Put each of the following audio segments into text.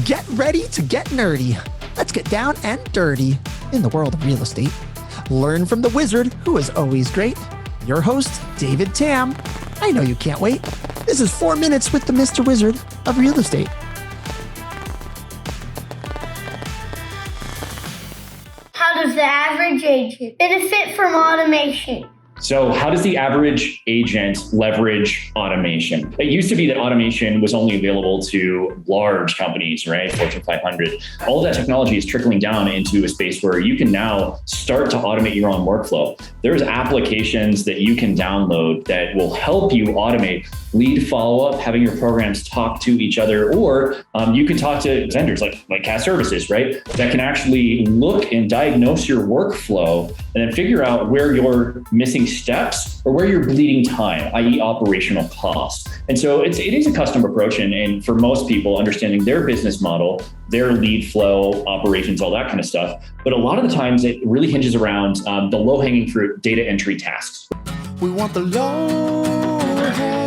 Get ready to get nerdy. Let's get down and dirty in the world of real estate. Learn from the wizard, who is always great. Your host, David Tamm. I know you can't wait. This is 4 Minutes with the Mr. Wizard of Real Estate. How does the average agent benefit from automation? So how does the average agent leverage automation? It used to be that automation was only available to large companies, right? Fortune 500. All that technology is trickling down into a space where you can now start to automate your own workflow. There's applications that you can download that will help you automate lead follow-up, having your programs talk to each other, or you can talk to vendors like CAS Services, right? That can actually look and diagnose your workflow and then figure out where you're missing steps or where you're bleeding time, i.e. operational costs. And so it is a custom approach. And for most people, understanding their business model, their lead flow, operations, all that kind of stuff. But a lot of the times it really hinges around the low-hanging fruit data entry tasks. We want the low-hanging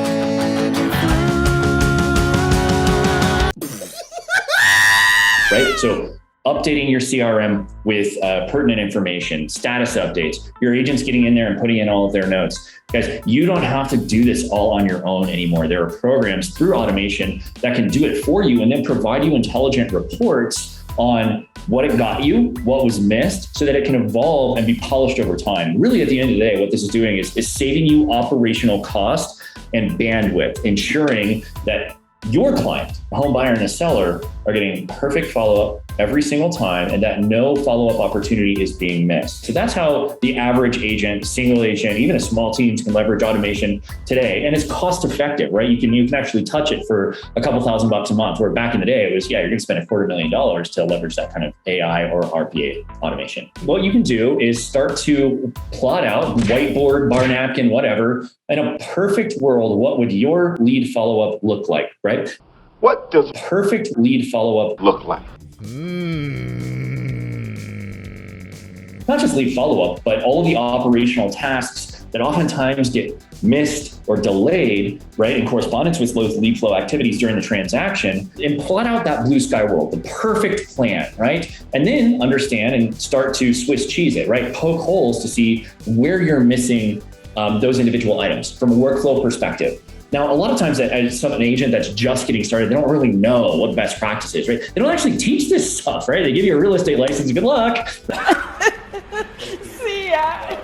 right? So updating your CRM with pertinent information, status updates, your agents getting in there and putting in all of their notes. Guys, you don't have to do this all on your own anymore. There are programs through automation that can do it for you and then provide you intelligent reports on what it got you, what was missed, so that it can evolve and be polished over time. Really, at the end of the day, what this is doing is saving you operational cost and bandwidth, ensuring that your client, the home buyer and the seller, are getting perfect follow-up every single time and that no follow-up opportunity is being missed. So that's how the average agent, single agent, even a small teams can leverage automation today. And it's cost effective, right? You can actually touch it for a couple $1,000 a month, where back in the day it was, you're gonna spend $250,000 to leverage that kind of AI or RPA automation. What you can do is start to plot out, whiteboard, bar napkin, whatever, in a perfect world, what would your lead follow-up look like, right? What does perfect lead follow-up look like? Not just lead follow-up, but all the operational tasks that oftentimes get missed or delayed, right, in correspondence with those lead flow activities during the transaction, and plot out that blue sky world, the perfect plan, right? And then understand and start to Swiss cheese it, right? Poke holes to see where you're missing those individual items from a workflow perspective. Now, a lot of times as an agent that's just getting started, they don't really know what the best practice is, right? They don't actually teach this stuff, right? They give you a real estate license, good luck. See ya.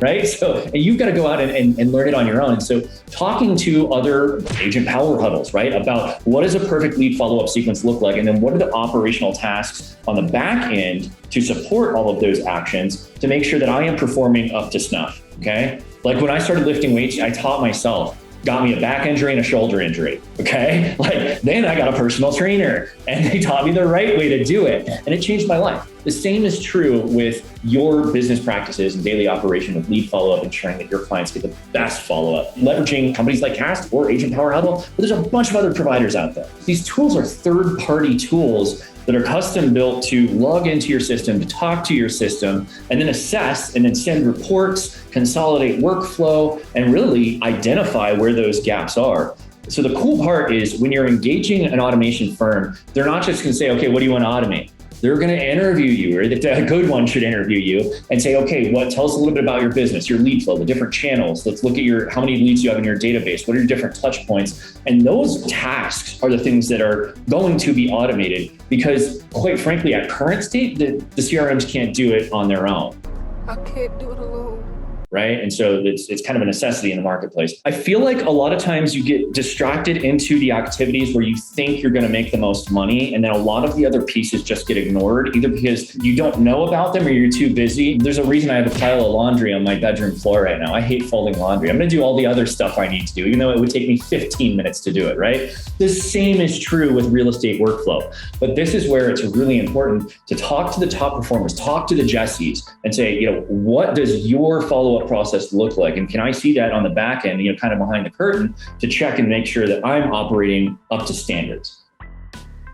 Right? So and you've got to go out and learn it on your own. And so talking to other agent power huddles, right? About what does a perfect lead follow-up sequence look like? And then what are the operational tasks on the back end to support all of those actions to make sure that I am performing up to snuff, okay? Like when I started lifting weights, I taught myself. Got me a back injury and a shoulder injury, okay? Then I got a personal trainer and they taught me the right way to do it. And it changed my life. The same is true with your business practices and daily operation with lead follow-up, ensuring that your clients get the best follow-up. Leveraging companies like CAS or Agent Power Huddle, but there's a bunch of other providers out there. These tools are third-party tools that are custom built to log into your system, to talk to your system, and then assess and then send reports, consolidate workflow, and really identify where those gaps are. So the cool part is when you're engaging an automation firm, they're not just gonna say, okay, what do you want to automate? They're going to interview you, or a good one should interview you and say, okay, tell us a little bit about your business, your lead flow, the different channels. Let's look at how many leads you have in your database. What are your different touch points? And those tasks are the things that are going to be automated because, quite frankly, at current state, the CRMs can't do it on their own. I can't do it alone. Right? And so it's kind of a necessity in the marketplace. I feel like a lot of times you get distracted into the activities where you think you're going to make the most money. And then a lot of the other pieces just get ignored, either because you don't know about them or you're too busy. There's a reason I have a pile of laundry on my bedroom floor right now. I hate folding laundry. I'm going to do all the other stuff I need to do, even though it would take me 15 minutes to do it, right? The same is true with real estate workflow. But this is where it's really important to talk to the top performers, talk to the Jessies and say, what does your follow-up process look like? And can I see that on the back end, kind of behind the curtain to check and make sure that I'm operating up to standards?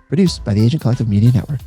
Produced by the Agent Collective Media Network.